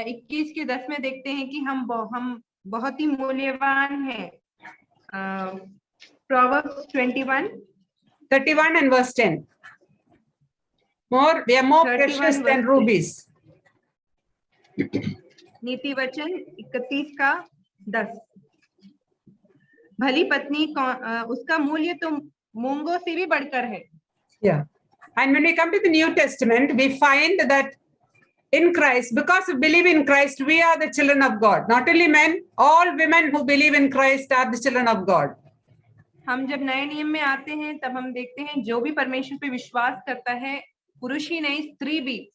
21 के 10 में देखते हैं कि हम बहुत ही मूल्यवान हैं. Proverbs 31 and verse 10. We are more precious than rubies. नीति वचन 31 का 10. भली पत्नी उसका मूल्य तो मूंगों से भी बढ़कर है. Yeah. And when we come to the New Testament, we find that in Christ, because we believe in Christ, we are the children of God. Not only men, all women who believe in Christ are the children of God. हम जब नए नियम में आते हैं तब हम देखते हैं जो भी परमेश्वर पे विश्वास करता है, पुरुष ही नहीं स्त्री भी,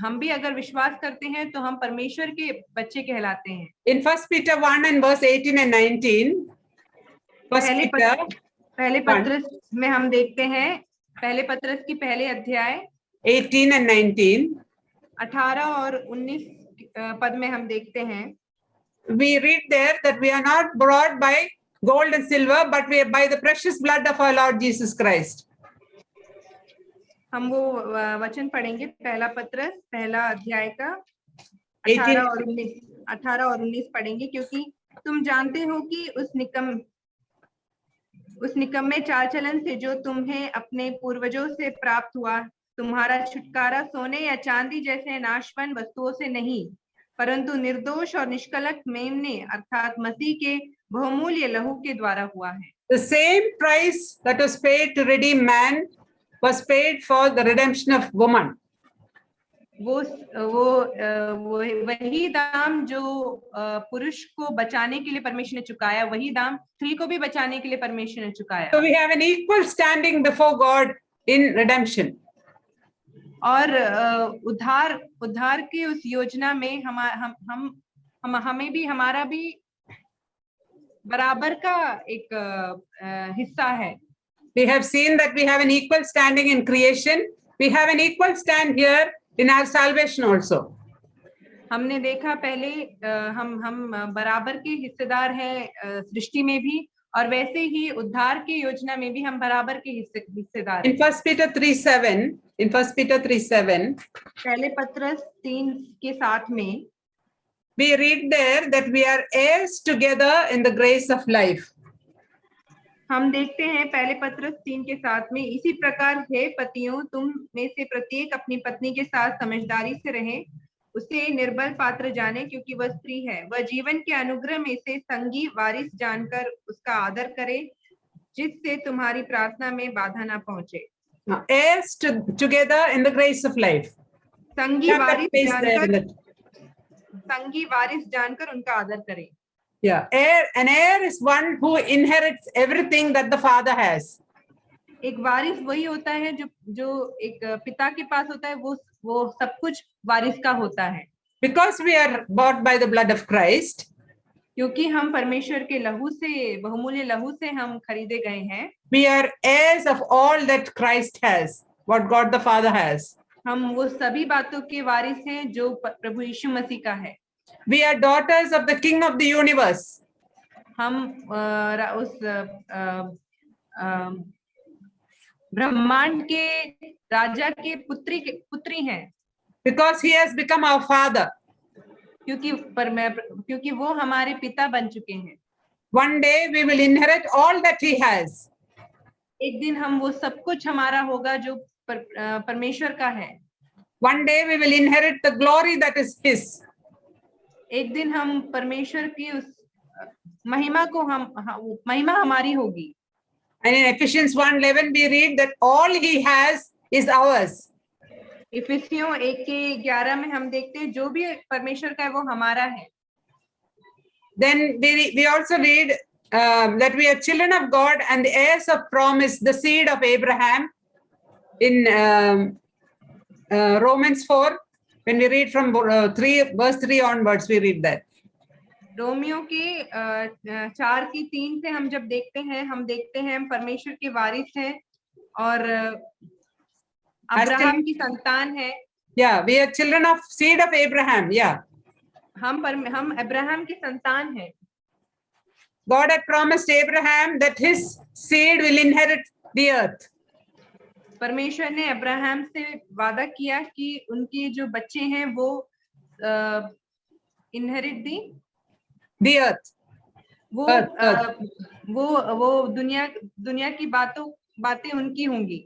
हम भी अगर विश्वास करते हैं तो हम परमेश्वर के बच्चे कहलाते हैं. In 1 Peter 1 and verse 18 and 19, पहले पत्रस में हम देखते हैं, पहले पत्रस की पहले अध्याय 18 and 19, 18 और 19 पद में हम देखते हैं. We read there that we are not bought by gold and silver, but we are by the precious blood of our Lord Jesus Christ. हम वो वचन पढ़ेंगे, पहला पत्रस पहला अध्याय का 18 और 19 पढ़ेंगे. क्योंकि तुम जानते हो कि उस निकम्मे चाल चलन से जो तुम्हें अपने पूर्वजों से प्राप्त हुआ, तुम्हारा छुटकारा सोने या चांदी जैसे नाशवान वस्तुओं से नहीं, परंतु निर्दोष और निष्कलंक मेमने अर्थात मसीह के बहुमूल्य लहू के द्वारा हुआ है. The same price that was paid to redeem man was paid for the redemption of woman. वही दाम जो पुरुष को बचाने के लिए परमेश्वर ने चुकाया, वही दाम स्त्री को भी बचाने के लिए परमेश्वर ने चुकाया। So we have an equal standing before God in redemption. और उद्धार की उस योजना में हमें भी, हमारा भी बराबर का एक हिस्सा है। We have seen that we have an equal standing in creation. We have an equal stand here in our salvation also. हमने देखा पहले हम बराबर के हिस्सेदार हैं सृष्टि में भी, और वैसे ही उद्धार की योजना में भी हम बराबर के हिस्सेदार हैं। In 1 Peter 3:7, पहले पत्रस 3:7 में we read there that we are heirs together in the grace of life. हम देखते हैं पहले पत्रस 3:7 में, इसी प्रकार हे पतियों, तुम में से प्रत्येक अपनी पत्नी के साथ समझदारी से रहे, उसे निर्बल पात्र जाने, क्योंकि वह स्त्री है। वह जीवन के अनुग्रह में से संगी वारिस जानकर उसका आदर करे, जिससे तुम्हारी प्रार्थना में बाधा ना पहुंचे। Heirs together in the grace of life. संगी वारिस जानकर उनका आदर करे। Yeah, an heir is one who inherits everything that the father has. एक वारिस वही होता है जो एक पिता के पास होता है, वो सब कुछ वारिस का होता है। Because we are bought by the blood of Christ, क्योंकि हम परमेश्वर के लहू से, बहुमूल्य लहू से हम खरीदे गए हैं। we are heirs of all that Christ has, what God the Father has. हम वो सभी बातों के वारिस हैं जो प्रभु यीशु मसीह का है। We are daughters of the King of the universe. हम उस ब्रह्मांड के राजा के पुत्री हैं। Because he has become our father. क्योंकि वो हमारे पिता बन चुके हैं। One day we will inherit all that he has. एक दिन हम वो सब कुछ हमारा होगा जो परमेश्वर का है। One day we will inherit the glory that is his. एक दिन हम परमेश्वर की उस महिमा को महिमा हमारी होगी। And in Ephesians 1:11 we read that all he has is ours. इफिसियों 1:11 में हम देखते हैं जो भी परमेश्वर का है वो हमारा है। Then we also read that we are children of God and the heirs of promise, the seed of Abraham. In Romans 4, when we read from verse 3 onwards, we read that. Romeo के 4:3 से हम जब देखते हैं, हम परमेश्वर के वारिस हैं और अब्राहम की संतान है। Yeah, we are children of seed of Abraham. Yeah. हम अब्राहम की संतान हैं। God had promised Abraham that his seed will inherit the earth. परमेश्वर ने अब्राहम से वादा किया कि उनके जो बच्चे हैं वो inherit the earth. वो दुनिया की बातें उनकी होंगी।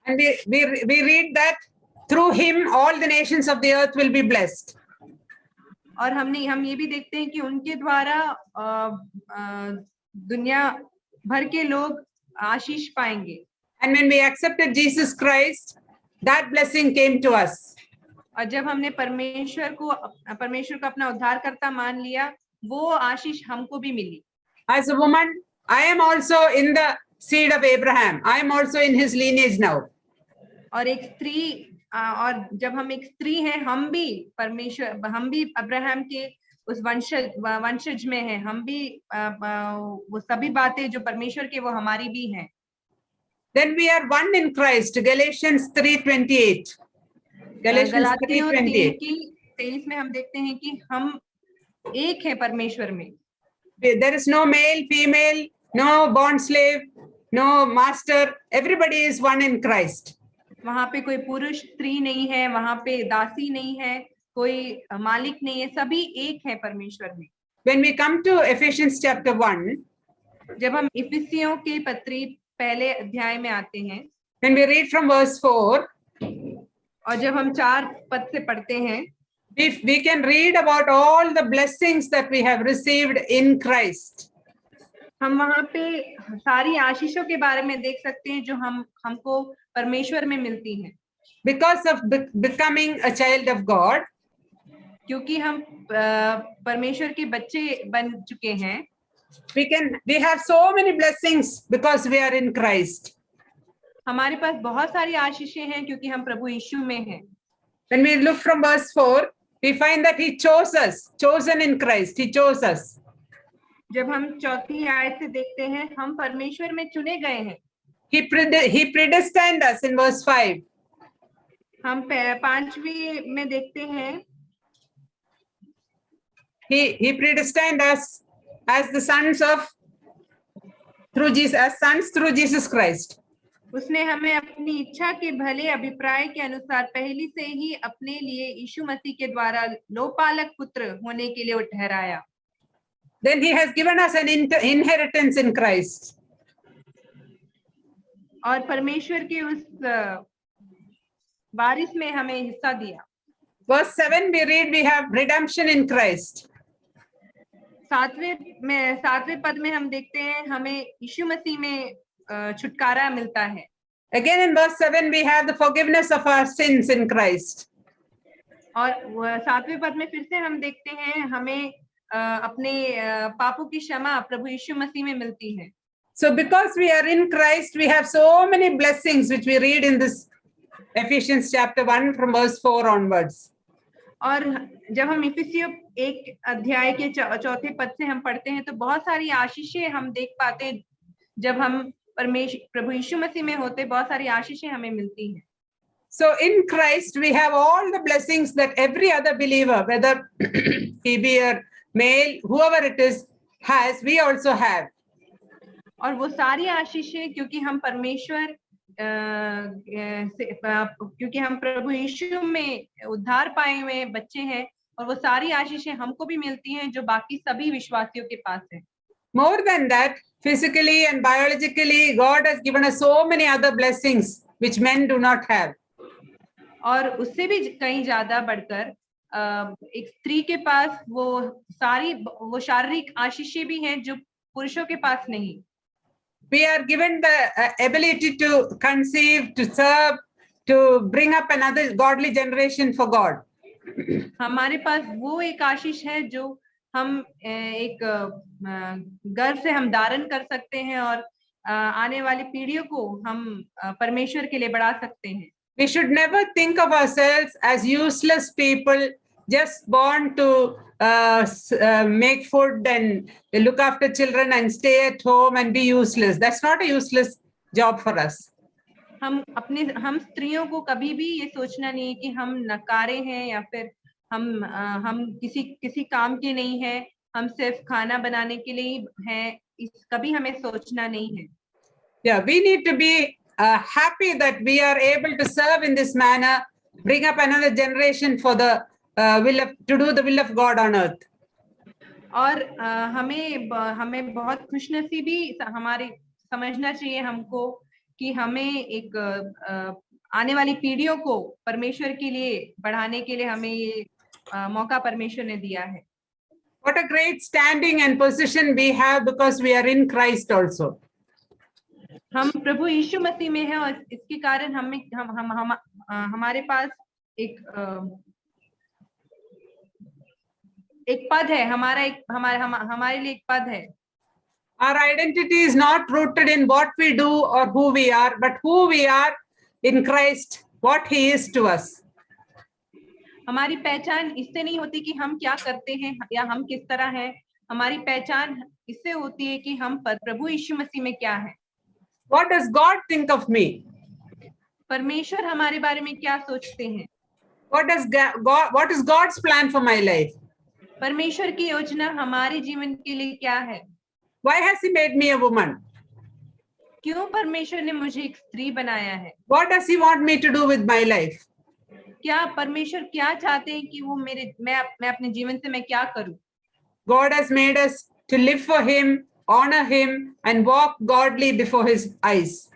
And we read that through him all the nations of the earth will be blessed. और हम ये भी देखते हैं कि उनके द्वारा दुनिया भर के लोग आशीष पाएंगे। And when we accepted Jesus Christ, that blessing came to us. और जब हमने परमेश्वर को अपना उद्धारकर्ता मान लिया, वो आशीष हमको भी मिली। As a woman, I am also in the seed of Abraham. I am also in his lineage now. और एक स्त्री, और जब हम एक स्त्री हैं, हम भी अब्राहम के उस वंशज में हैं। हम भी वो सभी बातें जो परमेश्वर के, वो हमारी भी हैं। Then we are one in Christ. Galatians 3:28. गलातियों 3:23 में हम देखते हैं कि हम एक है परमेश्वर में। There is no male, female, no bond slave, no master. Everybody is one in Christ. वहां पे कोई पुरुष स्त्री नहीं है, वहां पे दासी नहीं है, कोई मालिक नहीं है, सभी एक है परमेश्वर में। When we come to Ephesians chapter 1, जब हम इफिसियों के पत्री पहले अध्याय में आते हैं, when we read from verse 4, और जब हम 4 पद से पढ़ते हैं, we can read about all the blessings that we have received in Christ. हम वहां पे सारी आशीषों के बारे में देख सकते हैं जो हमको परमेश्वर में मिलती हैं। because of becoming a child of God, क्योंकि हम परमेश्वर के बच्चे बन चुके हैं, we have so many blessings because we are in Christ. हमारे पास बहुत सारी आशीषें हैं क्योंकि हम प्रभु यीशु में हैं। When we look from verse 4, we find that he chose us, chosen in Christ. He chose us. जब हम चौथी आयत से देखते हैं, हम परमेश्वर में चुने गए हैं। He predestined us in verse 5. हम 5वीं में देखते हैं, He predestined us as the sons through Jesus Christ. उसने हमें अपनी इच्छा के भले अभिप्राय के अनुसार पहले से ही अपने लिए यीशु मसीह के द्वारा लोकपालक पुत्र होने के लिए ठहराया। Then he has given us an inheritance in Christ. और परमेश्वर के उस वारिस में हमें हिस्सा दिया। Verse 7 we read we have redemption in Christ. 7वें पद में हम देखते हैं हमें यीशु मसीह में छुटकारा मिलता है। Again in verse 7 we have the forgiveness of our sins in Christ. और 7वें पद में फिर से हम देखते हैं हमें अपने पापों की क्षमा प्रभु यीशु मसीह में मिलती है। So because we are in Christ, we have so many blessings which we read in this Ephesians chapter 1 from verse 4 onwards. और जब हम इफिसियों 1 अध्याय के चौथे पद से हम पढ़ते हैं तो बहुत सारी आशीषें हम देख पाते हैं। जब हम प्रभु यीशु मसीह में होते, बहुत सारी आशीषें हमें मिलती हैं। So in Christ we have all the blessings that every other believer, whether he be a male, whoever it is, has, we also have. और वो सारी आशीषें क्योंकि हम परमेश्वर क्योंकि हम प्रभु यीशु में उद्धार पाए हुए बच्चे हैं, और वो सारी आशीषें हमको भी मिलती हैं जो बाकी सभी विश्वासियों के पास है। More than that, physically and biologically, God has given us so many other blessings which men do not have. और उससे भी कहीं ज्यादा बढ़कर एक स्त्री के पास वो शारीरिक आशीषें भी हैं जो पुरुषों के पास नहीं। We are given the ability to conceive, to serve, to bring up another godly generation for God. हमारे पास वो एक आशीष है जो हम एक गर्भ से हम धारण कर सकते हैं और आने वाली पीढ़ियों को हम परमेश्वर के लिए बढ़ा सकते हैं। We should never think of ourselves as useless people just born to make food and look after children and stay at home and be useless. That's not a useless job for us. हम स्त्रियों को कभी भी ये सोचना नहीं है कि हम नकारे हैं या फिर हम किसी काम के नहीं है, हम सिर्फ खाना बनाने के लिए हैं, कभी हमें सोचना नहीं है। Yeah, we need to be happy that we are able to serve in this manner, bring up another generation for the to do the will of God on earth. और हमें बहुत खुशनसीबी हमारे समझना चाहिए हमको कि हमें एक आने वाली पीढ़ियों को परमेश्वर के लिए बढ़ाने के लिए हमें ये मौका परमेश्वर ने दिया है। What a great standing and position we have because we are in Christ also. हम प्रभु यीशु मसीह में हैं और इसके कारण हमारे पास एक पद है, हमारे लिए एक पद है। Our identity is not rooted in what we do or who we are, but who we are in Christ, what He is to us. हमारी पहचान इससे नहीं होती कि हम क्या करते हैं या हम किस तरह हैं, हमारी पहचान इससे होती है कि हम प्रभु यीशु मसीह में क्या है। What does God think of me? परमेश्वर हमारे बारे में क्या सोचते हैं? What is God's plan for my life? परमेश्वर की योजना हमारे जीवन के लिए क्या है? Why has He made me a woman? क्यों परमेश्वर ने मुझे एक स्त्री बनाया है? What does He want me to do with my life? क्या परमेश्वर क्या चाहते हैं कि वो मैं अपने जीवन से मैं क्या करूं? God has made us to live for Him, honor Him, and walk godly before His eyes.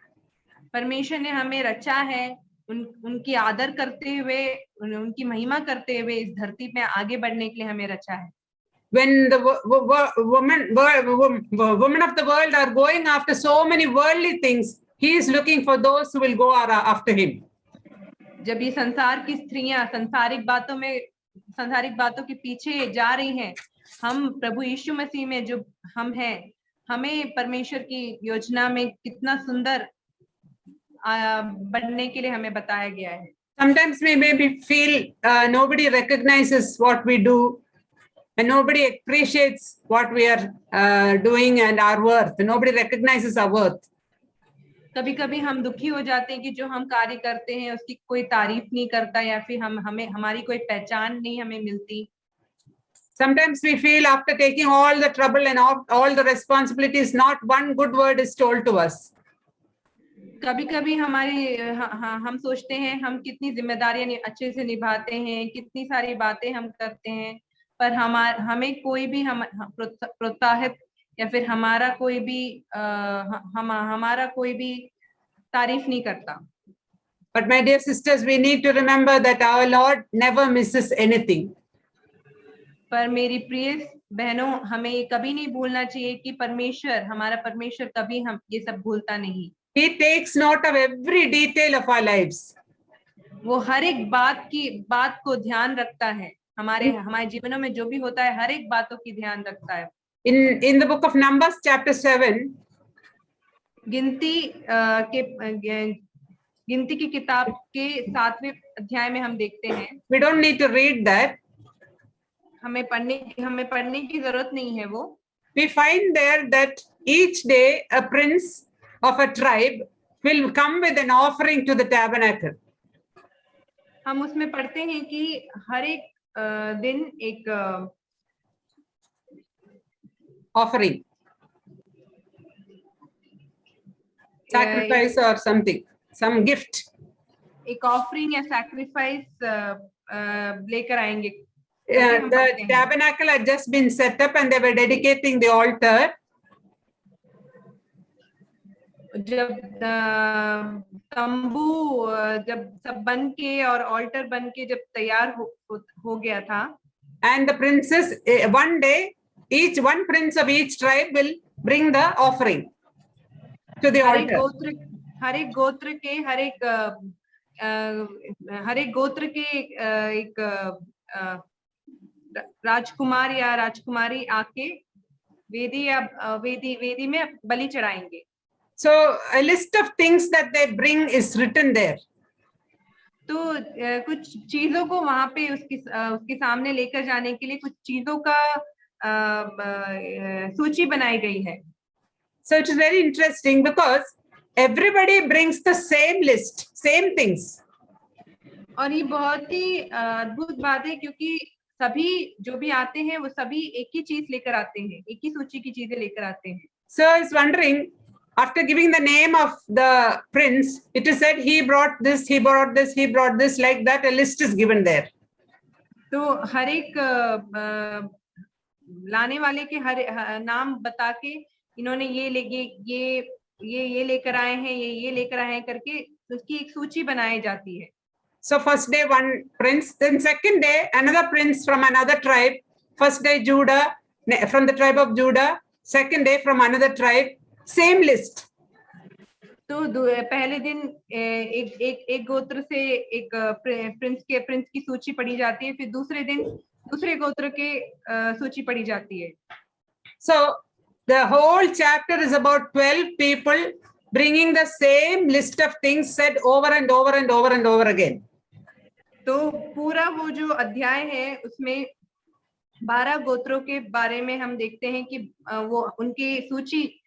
परमेश्वर ने हमें रचा है उनकी आदर करते हुए, उनकी महिमा करते हुए इस धरती में आगे बढ़ने के लिए हमें रचा है। When the women of the world are going after so many worldly things, He is looking for those who will go after Him. जब ये संसार की स्त्रियां सांसारिक बातों के पीछे जा रही हैं, हम प्रभु यीशु मसीह में जो हम हैं, हमें परमेश्वर की योजना में कितना सुंदर बनने के लिए हमें बताया गया है। Sometimes we maybe feel nobody recognizes what we do and nobody appreciates what we are doing and our worth. Nobody recognizes our worth. कभी कभी हम दुखी हो जाते हैं कि जो हम कार्य करते हैं उसकी कोई तारीफ नहीं करता, या फिर हमारी कोई पहचान नहीं हमें मिलती। Sometimes we feel after taking all the trouble and all the responsibilities, not one good word is told to us. कभी कभी हम सोचते हैं हम कितनी जिम्मेदारियां अच्छे से निभाते हैं, कितनी सारी बातें हम करते हैं, पर हमें कोई भी प्रोत्साहित या फिर हमारा कोई भी तारीफ नहीं करता। But my dear sisters, we need to remember that our Lord never misses anything. पर मेरी प्रिय बहनों, हमें कभी नहीं भूलना चाहिए कि हमारा परमेश्वर कभी हम ये सब भूलता नहीं। He takes note of every detail of our lives. वो हर एक बात को ध्यान रखता है। हमारे जीवनों में जो भी होता है हर एक बातों की ध्यान रखता है। In the book of Numbers chapter 7, गिनती की किताब के 7वें अध्याय में हम देखते हैं। We don't need to read that. हमें पढ़ने की जरूरत नहीं है वो। We find there that each day a prince of a tribe will come with an offering to the tabernacle. हम उसमें पढ़ते हैं कि हर एक दिन एक offering, sacrifice or something, some gift. एक ऑफरिंग या सैक्रिफाइस लेकर आएंगे। The tabernacle had just been set up and they were dedicating the altar. जब तंबू जब सब बन के और ऑल्टर बन के जब तैयार हो गया था, and the princes, one day one prince of each tribe will bring the offering to the altar. हर एक गोत्र के एक राजकुमार या राजकुमारी आके वेदी में बलि चढ़ाएंगे। So a list of things that they bring is written there. तो कुछ चीजों को वहां पे उसके सामने लेकर जाने के लिए कुछ चीजों का सूची बनाई गई है। So it is very interesting because everybody brings the same list, same things. और ये बहुत ही अद्भुत बात है क्योंकि सभी जो भी आते हैं वो सभी एक ही चीज लेकर आते हैं, एक ही सूची की चीजें लेकर आते हैं। So I was wondering, after giving the name of the prince, it is said he brought this, he brought this, he brought this, like that. A list is given there. तो हर एक लाने वाले के हर नाम बता के इन्होंने ये लेकर आए हैं, ये लेकर आए हैं करके उसकी एक सूची बनाई जाती है। So first day one prince, then second day another prince from another tribe. First day Judah, from the tribe of Judah. Second day from another tribe. Same list. तो पहले दिन एक गोत्र से एक प्रिंस की सूची पढ़ी जाती है, फिर दूसरे दिन दूसरे गोत्र के सूची पढ़ी जाती है। So the whole chapter is about 12 people bringing the same list of things said over and over and over and over again. तो पूरा वो जो अध्याय है उसमें 12 गोत्रों के बारे में हम देखते हैं कि वो उनकी सूची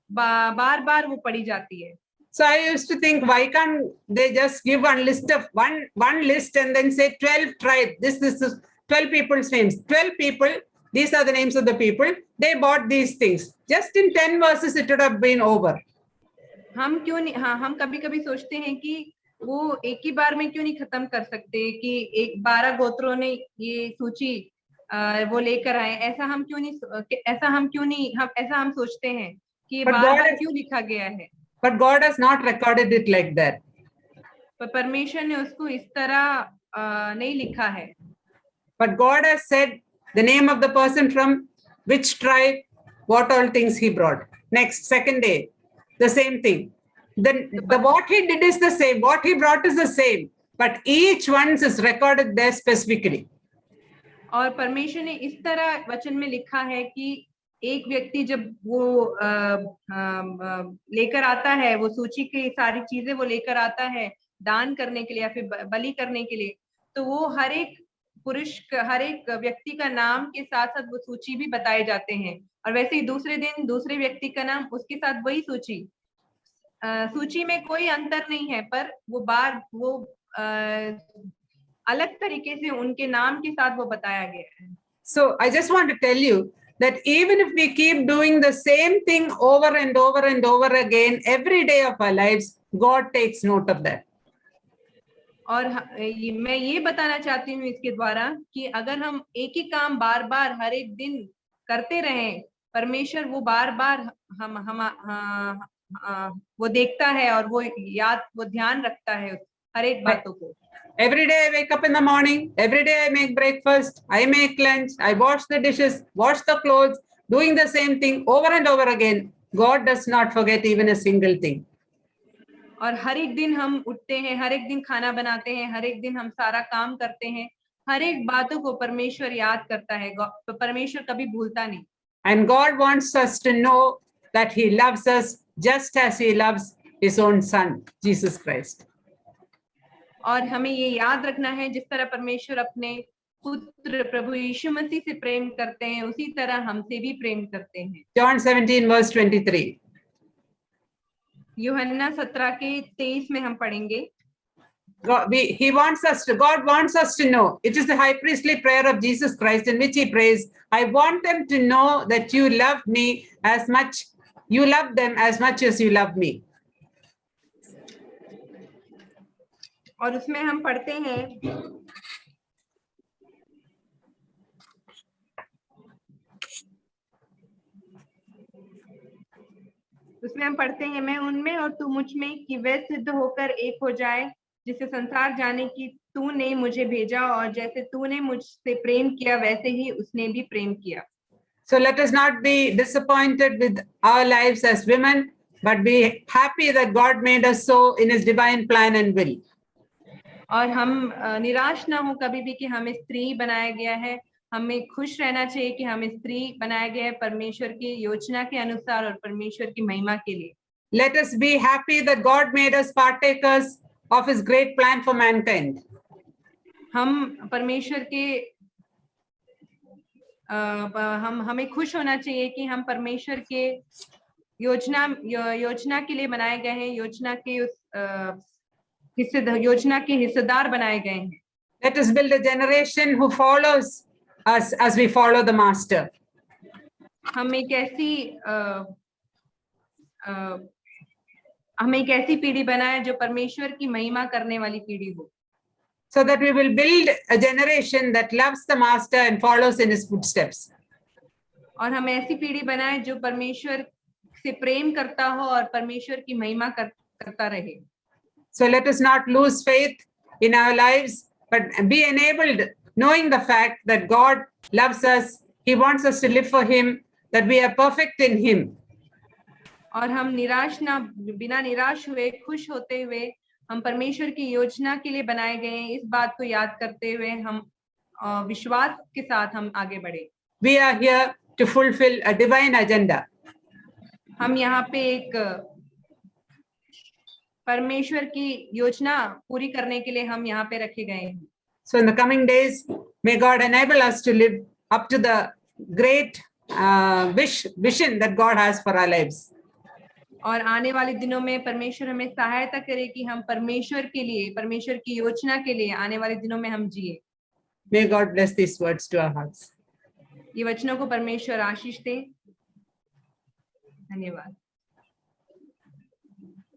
बार बार वो पढ़ी जाती है। So I used to think, why can't they just give one list of one list and then say 12 tribes, this is 12 people's names, 12 people, these are the names of the people, they bought these things. Just in 10 verses it would have been over. हम क्यों नहीं, हाँ, हम कभी कभी सोचते हैं कि वो एक ही बार में क्यों नहीं खत्म कर सकते कि 12 गोत्रों ने ये सूची वो लेकर आए, ऐसा हम सोचते हैं कि बार क्यों लिखा गया है। But God has not recorded it like that. पर परमेश्वर ने उसको इस तरह नहीं लिखा है। But God has said the name of the person from which tribe, what all things he brought. Next, second day, the same thing. Then what he did is the same. What he brought is the same. but each one is recorded there specifically. और परमेश्वर ने इस तरह वचन में लिखा है कि एक व्यक्ति जब वो लेकर आता है, वो सूची की सारी चीजें वो लेकर आता है दान करने के लिए या फिर बलि करने के लिए, तो वो हर एक पुरुष हर एक व्यक्ति का नाम के साथ साथ वो सूची भी बताए जाते हैं। और वैसे ही दूसरे दिन दूसरे व्यक्ति का नाम उसके साथ वही सूची में कोई अंतर नहीं है, पर वो अलग तरीके से उनके नाम के साथ वो बताया गया है। So I just want to tell you that even if we keep doing the same thing over and over and over again every day of our lives, God takes note of that. और मैं ये बताना चाहती हूँ इसके द्वारा कि अगर हम एक ही काम बार बार हर एक दिन करते रहें, परमेश्वर वो बार बार वो देखता है और वो ध्यान रखता है हर एक बातों को। Every day I wake up in the morning, every day I make breakfast, I make lunch, I wash the dishes, wash the clothes, doing the same thing over and over again. God does not forget even a single thing. और हर एक दिन हम उठते हैं, हर एक दिन खाना बनाते हैं, हर एक दिन हम सारा काम करते हैं, हर एक बातों को परमेश्वर याद करता है, परमेश्वर कभी भूलता नहीं। And God wants us to know that He loves us just as He loves His own Son, Jesus Christ. और हमें ये याद रखना है जिस तरह परमेश्वर अपने पुत्र प्रभु यीशु मसीह से प्रेम करते हैं, उसी तरह हमसे भी प्रेम करते हैं। John 17 verse 23. यूहन्ना 17 के 23 में हम पढ़ेंगे। God wants us to know. It is the high priestly prayer of Jesus Christ in which He prays, I want them to know that you love me as much, you love them as much as you love me. और उसमें हम पढ़ते हैं मैं उनमें और तू मुझ में कि वे सिद्ध होकर एक हो जाए, जिससे संसार जाने कि तूने मुझे भेजा और जैसे तूने मुझसे प्रेम किया वैसे ही उसने भी प्रेम किया। So let us not be disappointed with our lives as women, but be happy that God made us so in His divine plan and will. और हम निराश ना हो कभी भी कि हमें स्त्री बनाया गया है, हमें खुश रहना चाहिए कि हमें स्त्री बनाया गया है परमेश्वर की योजना के अनुसार और परमेश्वर की महिमा के लिए। Let us be happy that God made us partakers of His great plan for mankind. हम परमेश्वर के हमें खुश होना चाहिए कि हम परमेश्वर के योजना के लिए बनाए गए हैं, योजना के हिस्सेदार बनाए गए हैं। Let us build a generation who follows us as we follow the Master. हम एक ऐसी पीढ़ी बनाए जो परमेश्वर की महिमा करने वाली पीढ़ी हो। So that we will build a generation that loves the Master and follows in His footsteps. और हम ऐसी पीढ़ी बनाए जो परमेश्वर से प्रेम करता हो और परमेश्वर की महिमा करता रहे। So let us not lose faith in our lives, but be enabled, knowing the fact that God loves us. He wants us to live for Him, that we are perfect in Him. और हम बिना निराश हुए खुश होते हुए हम परमेश्वर की योजना के लिए बनाए गए हैं, इस बात को याद करते हुए हम विश्वास के साथ हम आगे बढ़े। We are here to fulfill a divine agenda. हम यहाँ पे एक परमेश्वर की योजना पूरी करने के लिए हम यहाँ पे रखे गए हैं। So in the coming days, may God enable us to live up to the great vision that God has for our lives. और आने वाले दिनों में परमेश्वर हमें सहायता करे कि हम परमेश्वर के लिए, परमेश्वर की योजना के लिए आने वाले दिनों में हम जिए। May God bless these words to our hearts. ये वचनों को परमेश्वर आशीष दे। धन्यवाद।